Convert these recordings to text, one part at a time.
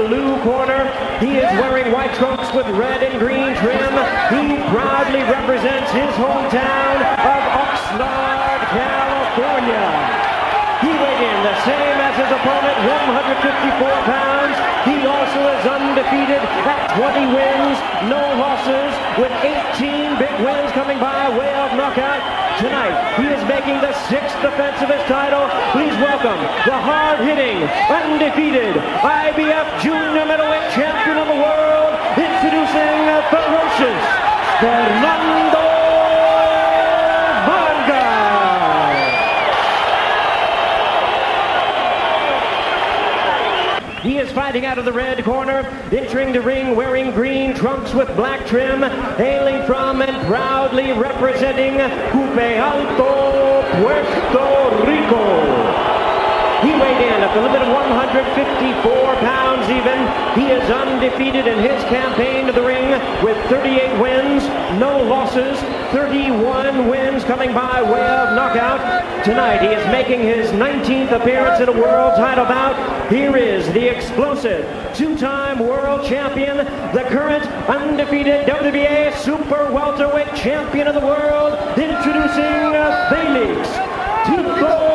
blue corner. He is wearing white trunks with red and green trim. He proudly represents his hometown of Oxnard, California. He weighed in the same as his opponent, 154 pounds. He also is undefeated at 20 wins, no losses, with 18 big wins coming by way of knockout. Tonight, he is making the 6th defense of his title. Please welcome the hard-hitting, undefeated IBF Junior Middleweight Champion of the world, introducing ferocious Fernando Vargas. He is fighting out of the red corner, entering the ring wearing green trunks with black trim, hailing from and proudly representing Alto, Puerto Rico. He weighed in at the limit of 154 pounds even. He is undefeated in his campaign to the ring with 38 wins, no losses, 31 wins coming by way of knockout. Tonight he is making his 19th appearance in a world title bout. Here is the explosive two-time world champion, the current undefeated WBA super welterweight champion of the world, introducing Felix Trinidad.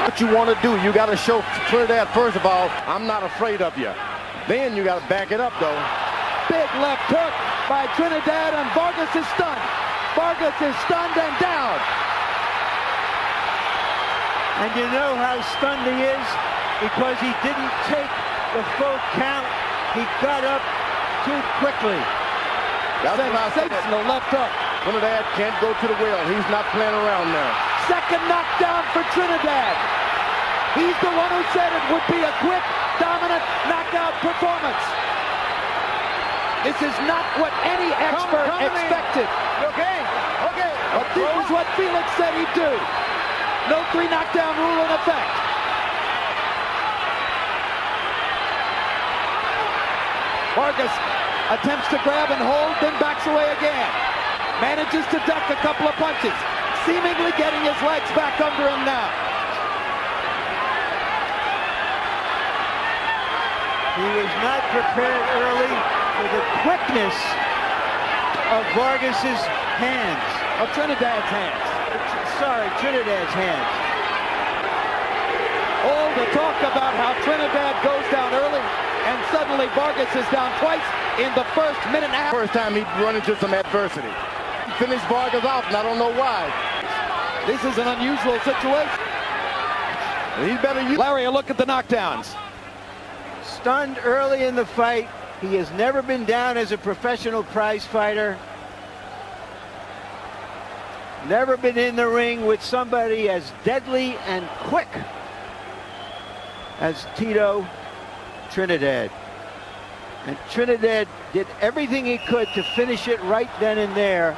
What you want to do, you got to show Trinidad, first of all, I'm not afraid of you. Then you got to back it up, though. Big left hook by Trinidad, and Vargas is stunned. Vargas is stunned and down. And you know how stunned he is? Because he didn't take the full count. He got up too quickly. Sensational left hook. Trinidad can't go to the well. He's not playing around now. Second knockdown for Trinidad. He's the one who said it would be a quick, dominant knockout performance. This is not what any expert expected. Okay. But this is what Felix said he'd do. No 3 knockdown rule in effect. Vargas attempts to grab and hold, then backs away again. Manages to duck a couple of punches, seemingly getting his legs back under him now. He was not prepared early for the quickness of Vargas's hands. Of Trinidad's hands. Sorry, Trinidad's hands. All the talk about how Trinidad goes down early, and suddenly Vargas is down twice in the first minute and a half. First time he'd run into some adversity. He finished Vargas off, and I don't know why. This is an unusual situation. He better use. Larry, a look at the knockdowns. Stunned early in the fight. He has never been down as a professional prize fighter. Never been in the ring with somebody as deadly and quick as Tito Trinidad. And Trinidad did everything he could to finish it right then and there.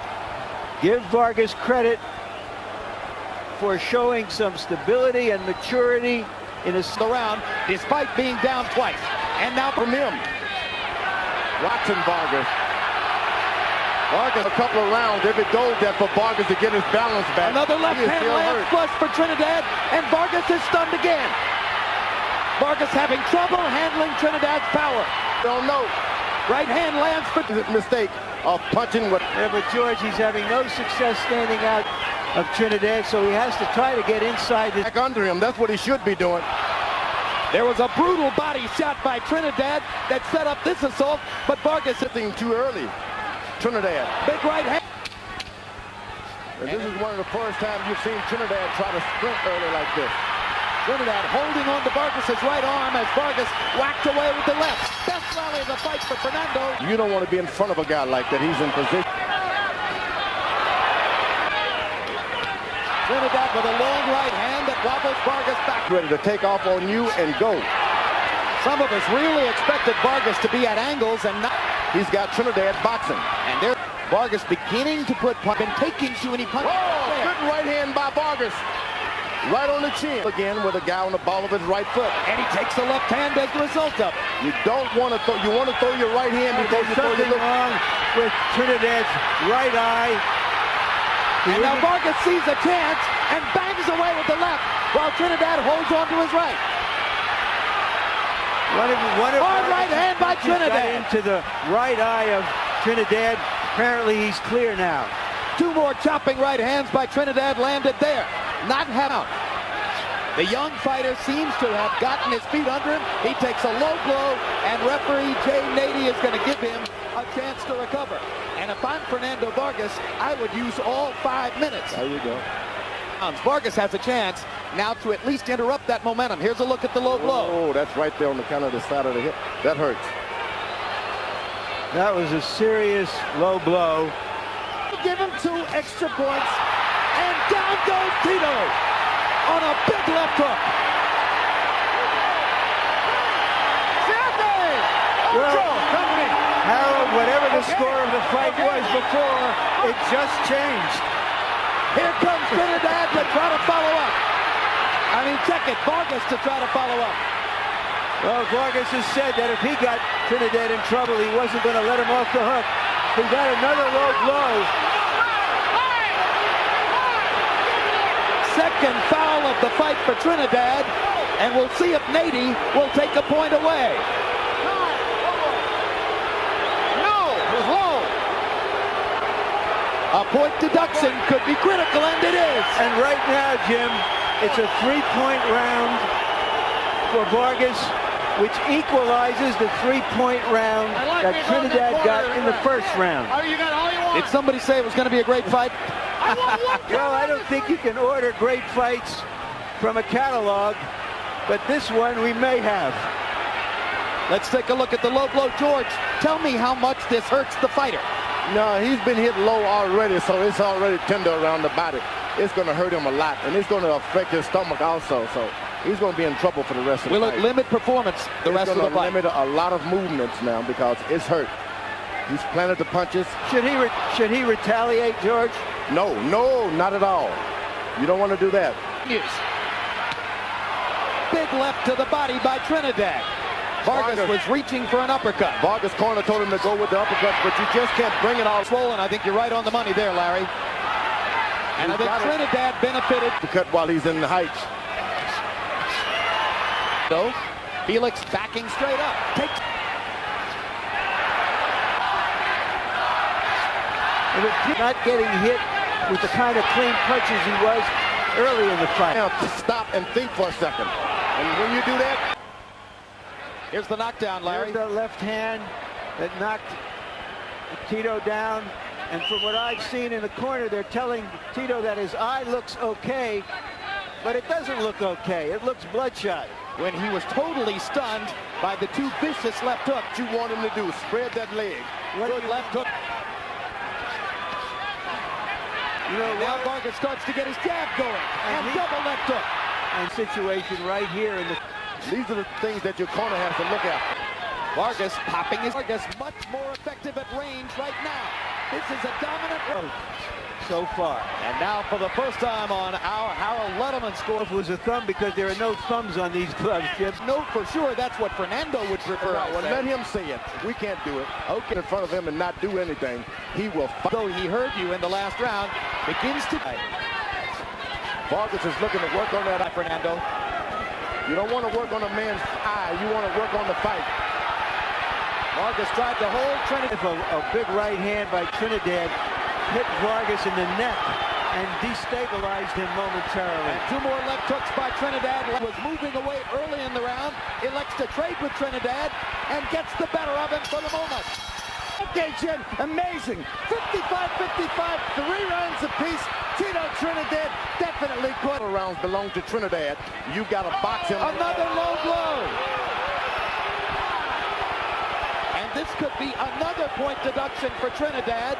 Give Vargas credit for showing some stability and maturity in a round, despite being down twice. And now from him, watching Vargas. Vargas a couple of rounds, if it goes there for Vargas to get his balance back. Another left hand lance flush for Trinidad, and Vargas is stunned again. Vargas having trouble handling Trinidad's power. Don't know. Right hand lands for mistake of punching with. Yeah, but George, he's having no success standing out of Trinidad, so he has to try to get inside the back under him. That's what he should be doing. There was a brutal body shot by Trinidad that set up this assault, but Vargas hitting too early. Trinidad. Big right hand. And this is one of the first times you've seen Trinidad try to sprint early like this. Trinidad holding on to Vargas's right arm as Vargas whacked away with the left. Best rally of the fight for Fernando. You don't want to be in front of a guy like that. He's in position. Trinidad with a long right hand that wobbles Vargas back. Ready to take off on you and go. Some of us really expected Vargas to be at angles and not. He's got Trinidad boxing. And there Vargas beginning to put been taking too many punches. Oh, good right hand by Vargas. right on the chin. Again with a guy on the ball of his right foot. And he takes the left hand as the result of it. You don't want to throw, you want to throw your right hand before you throw your Something wrong with Trinidad's right eye. And now Vargas sees a chance and bangs away with the left while Trinidad holds on to his right. One of Hard right hand by got Trinidad. into the right eye of Trinidad. Apparently he's clear now. Two more chopping right hands by Trinidad landed there. Not out. The young fighter seems to have gotten his feet under him. He takes a low blow, and referee Jay Nady is going to give him a chance to recover. And if I'm Fernando Vargas, I would use all 5 minutes. There you go. Vargas has a chance now to at least interrupt that momentum. Here's a look at the low blow. Oh, that's right there on the kind of the side of the hip. That hurts. That was a serious low blow. Give him 2 extra points, and down goes Tito on a big left hook. Well, Harold, whatever the score of the fight was before, it just changed. Here comes Trinidad to try to follow up. I mean, check it, Vargas to try to follow up. Well, Vargas has said that if he got Trinidad in trouble, he wasn't going to let him off the hook. He got another low blow. Second foul of the fight for Trinidad, and we'll see if Nady will take a point away. No, it was low. A point deduction could be critical, and it is. And right now, Jim, it's a 3-point round for Vargas, which equalizes the 3-point round that Trinidad got in the first round. Did somebody say it was going to be a great fight? Well, I don't think you can order great fights from a catalog, but this one we may have. Let's take a look at the low blow. George, tell me how much this hurts the fighter. No, he's been hit low already, so it's already tender around the body. It's going to hurt him a lot, and it's going to affect his stomach also, so he's going to be in trouble for the rest of the fight. Will it limit performance the rest of the fight? It's going to limit a lot of movements now because it's hurt. He's planted the punches. Should he retaliate, George? No, not at all. You don't want to do that. Yes. Big left to the body by Trinidad. Vargas was reaching for an uppercut. Vargas' corner told him to go with the uppercut, but you just can't bring it all swollen. I think you're right on the money there, Larry. And I think Trinidad benefited. To cut while he's in the heights. So, Felix backing straight up. Not getting hit with the kind of clean punches he was early in the fight. Now stop and think for a second. And when you do that, here's the knockdown, Larry. Here's the left hand that knocked Tito down. And from what I've seen in the corner, they're telling Tito that his eye looks okay, but it doesn't look okay. It looks bloodshot. When he was totally stunned by the 2 vicious left hooks. what you want him to do, spread that leg. Good left hook. You know, now Vargas starts to get his jab going, and double left hook. And situation right here in the... These are the things that your corner has to look at. Vargas popping his... Vargas much more effective at range right now. This is a dominant road so far. And now for the first time on our Harold Letterman score. It was a thumb because there are no thumbs on these gloves, Jim. No, for sure. That's what Fernando would prefer. Well, let him say it. We can't do it. Okay, in front of him and not do anything. He will fight. Though he heard you in the last round, begins to... Vargas is looking to work on that eye, Fernando. You don't want to work on a man's eye. You want to work on the fight. Vargas tried to hold Trinidad. A big right hand by Trinidad hit Vargas in the neck and destabilized him momentarily. And 2 more left hooks by Trinidad. Was moving away early in the round. Elects to trade with Trinidad and gets the better of him for the moment. Okay, Jim, amazing. 55-55, 3 rounds apiece. Tito Trinidad definitely caught. Rounds belong to Trinidad. You got to box him. Another low blow. And this could be another point deduction for Trinidad.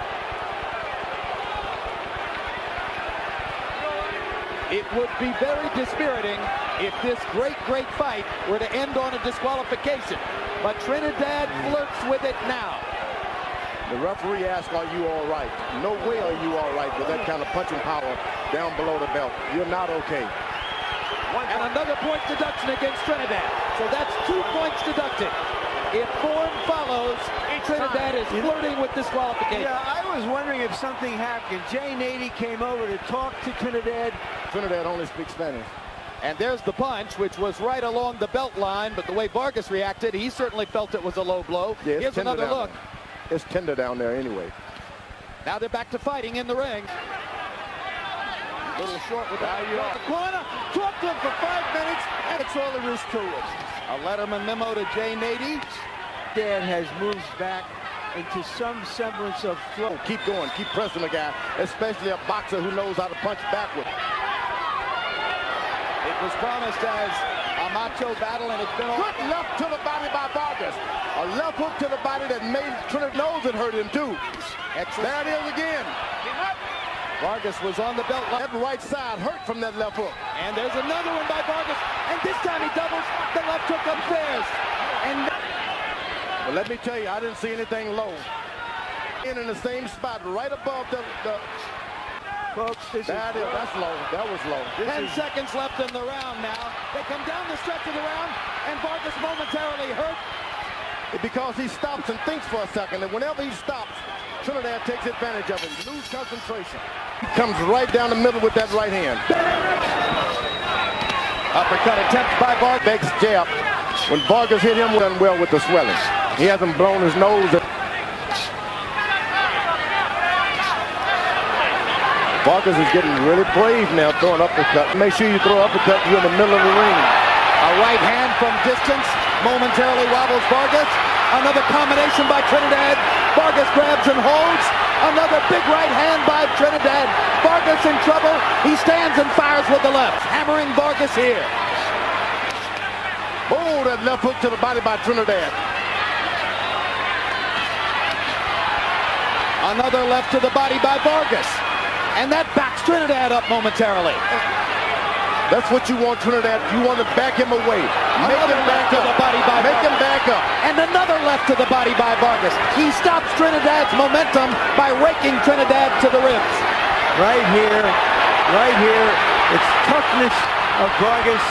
It would be very dispiriting if this great fight were to end on a disqualification. But Trinidad flirts with it now. The referee asks, are you all right? No way are you all right with that kind of punching power down below the belt. You're not okay. And another point deduction against Trinidad. So that's 2 points deducted. If form follows, Trinidad is flirting with disqualification. Yeah, I was wondering if something happened. Jay Nady came over to talk to Trinidad. Trinidad only speaks Spanish. And there's the punch, which was right along the belt line, but the way Vargas reacted, he certainly felt it was a low blow. Yeah, here's another look. There. It's tender down there anyway. Now they're back to fighting in the ring. A little short with that. The corner, talked to him for 5 minutes, and it's all there is to it. A Letterman memo to Jay Nady. Dad has moved back into some semblance of flow. Keep going, keep pressing the guy, especially a boxer who knows how to punch backward. It was promised as a macho battle, and it's been all... Good left to the body by Vargas. A left hook to the body that made Trinidad nose and hurt him too. There it is again. Vargas was on the belt line. That right side hurt from that left hook. And there's another one by Vargas. And this time he doubles the left hook upstairs. And well, let me tell you, I didn't see anything low. In the same spot, right above the Folks, that's low. That was low. 10 seconds left in the round now. They come down the stretch of the round, and Vargas momentarily hurt. Because he stops and thinks for a second, and whenever he stops, Trinidad takes advantage of it. Lose concentration. He comes right down the middle with that right hand. Uppercut attempt by Vargas. Begs jab. When Vargas hit him, done well with the swelling. He hasn't blown his nose. Vargas is getting really brave now, throwing uppercut. Make sure you throw uppercut, you're in the middle of the ring. A right hand from distance momentarily wobbles Vargas. Another combination by Trinidad. Vargas grabs and holds. Another big right hand by Trinidad. Vargas in trouble. He stands and fires with the left. Hammering Vargas here. Oh, that left hook to the body by Trinidad. Another left to the body by Vargas. And that backs Trinidad up momentarily. That's what you want, Trinidad. You want to back him away. Make him back up. Make him back up. And another left to the body by Vargas. He stops Trinidad's momentum by raking Trinidad to the ribs. Right here, it's toughness of Vargas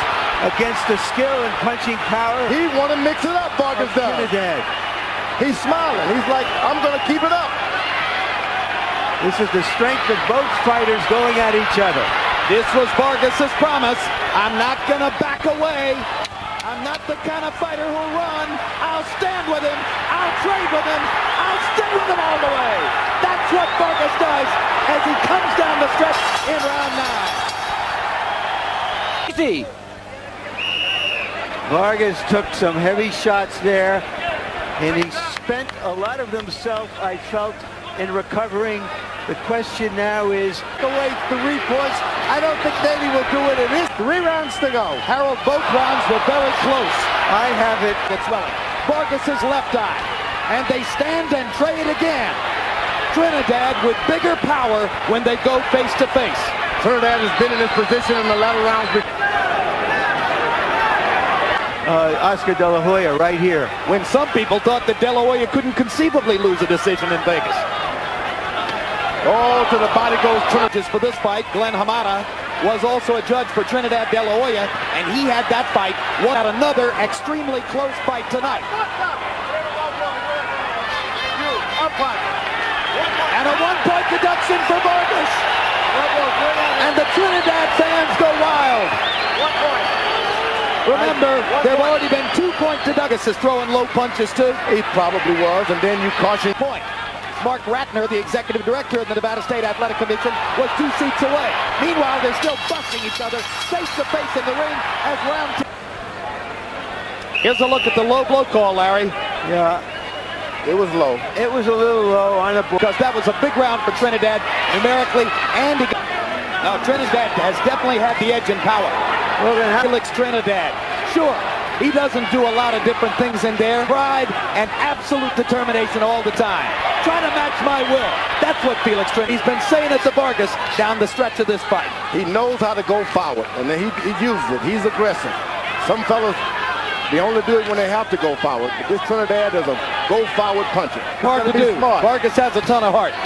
against the skill and punching power. He want to mix it up, Vargas does. Trinidad. He's smiling. He's like, I'm going to keep it up. This is the strength of both fighters going at each other. This was Vargas's promise. I'm not going to back away. I'm not the kind of fighter who'll run. I'll stand with him. I'll trade with him. I'll stay with him all the way. That's what Vargas does as he comes down the stretch in round 9. Easy. Vargas took some heavy shots there, and he spent a lot of himself, I felt, in recovering. The question now is, away 3 points. I don't think Nady will do it. It is 3 rounds to go. Harold, both rounds were very close. I have it. It's swelling. Vargas's left eye. And they stand and trade again. Trinidad with bigger power when they go face to face. Trinidad has been in this position in the latter rounds. Oscar De La Hoya right here. When some people thought that De La Hoya couldn't conceivably lose a decision in Vegas. Oh, to the body goes Trinidad. For this fight, Glenn Hamada was also a judge for Trinidad De La Hoya, and he had that fight. Won another extremely close fight tonight. And a 1-point deduction for Vargas. And the Trinidad fans go wild. Remember, there have already been 2-point deductions. Is throwing low punches too. He probably was, and then you caution. Point. Mark Ratner, the executive director of the Nevada State Athletic Commission, was 2 seats away. Meanwhile, they're still busting each other face to face in the ring as round 2. Here's a look at the low blow call, Larry. Yeah. It was low. It was a little low on the board. Because that was a big round for Trinidad, numerically, and now Trinidad has definitely had the edge in power. Well, then Felix Trinidad, sure, he doesn't do a lot of different things in there. Pride and absolute determination all the time. Try to match my will. That's what Felix Trinidad. He's been saying it to Vargas down the stretch of this fight. He knows how to go forward, and then he uses it. He's aggressive. Some fellas, they only do it when they have to go forward. But this Trinidad is a go forward puncher. Hard to do. Smart. Vargas has a ton of heart.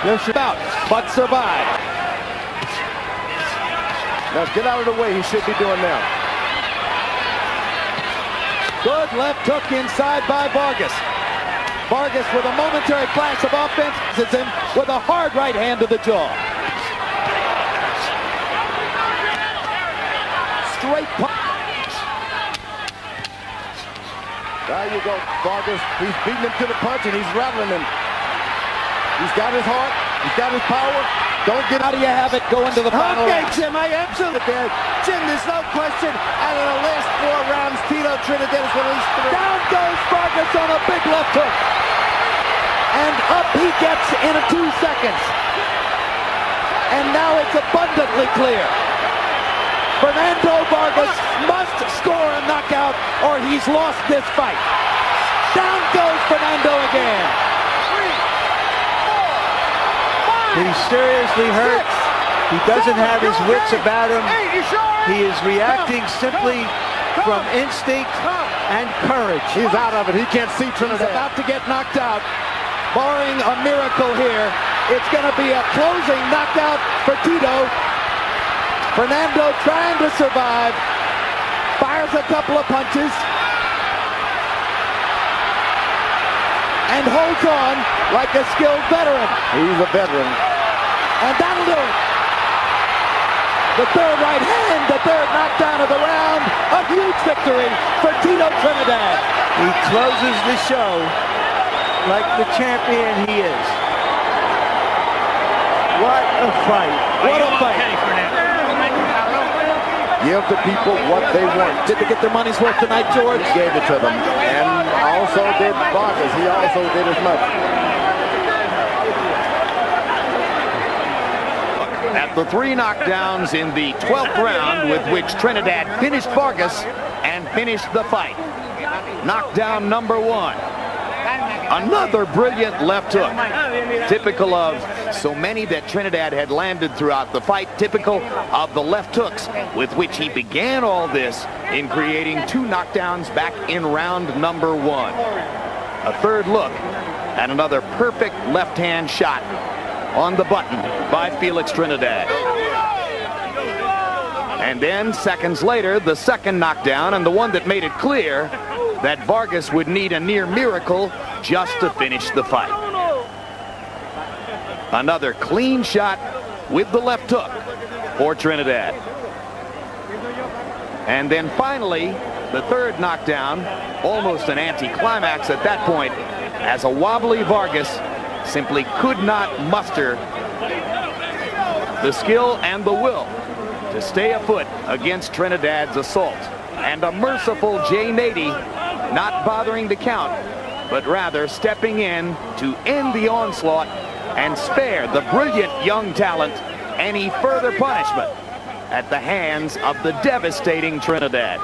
Just about, but survive. Now get out of the way. He should be doing now. Good left hook inside by Vargas. Vargas with a momentary flash of offense hits him with a hard right hand to the jaw. Straight punch. There you go, Vargas. He's beating him to the punch and he's rattling him. He's got his heart. He's got his power. Don't get How do you have it go into the final Okay, round? Jim, I absolutely did. Jim, there's no question. Out of the last 4 rounds, Tito Trinidad has released 3. Down goes Vargas on a big left hook. And up he gets in 2 seconds. And now it's abundantly clear. Fernando Vargas must score a knockout or he's lost this fight. Down goes Fernando again. 3, 4, 5, He's seriously hurt. 6, He doesn't 7, have his wits okay. about him. 8, you sure? He is reacting simply from instinct and courage. He's out of it. He can't see He's Trinidad. about to get knocked out. Barring a miracle here, it's going to be a closing knockout for Tito. Fernando trying to survive. Fires a couple of punches. And holds on like a skilled veteran. He's a veteran. And that'll do it. The third right hand, the third knockdown of the round. A huge victory for Tito Trinidad. He closes the show like the champion he is. What a fight. What a fight. Give the people what they want. Did they get their money's worth tonight, George? He gave it to them. And also did Vargas. He also did as much. At the 3 knockdowns in the 12th round with which Trinidad finished Vargas and finished the fight. Knockdown number 1. Another brilliant left hook. Typical of so many that Trinidad had landed throughout the fight. Typical of the left hooks with which he began all this in creating 2 knockdowns back in round number 1. A third look at another perfect left-hand shot on the button by Felix Trinidad. And then seconds later, the second knockdown, and the one that made it clear that Vargas would need a near miracle just to finish the fight. Another clean shot with the left hook for Trinidad. And then finally, the third knockdown, almost an anticlimax at that point, as a wobbly Vargas simply could not muster the skill and the will to stay afoot against Trinidad's assault. And a merciful Jay Nady not bothering to count, but rather stepping in to end the onslaught and spare the brilliant young talent any further punishment at the hands of the devastating Trinidad.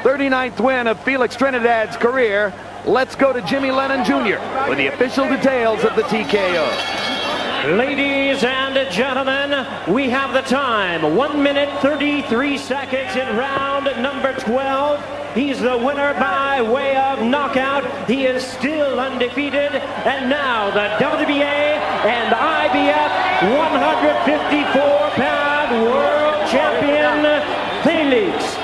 39th win of Felix Trinidad's career. Let's go to Jimmy Lennon Jr. for the official details of the TKO. Ladies and gentlemen, we have the time. 1 minute 33 seconds in round number 12. He's the winner by way of knockout. He is still undefeated. And now the WBA and IBF 154-pound world champion, Felix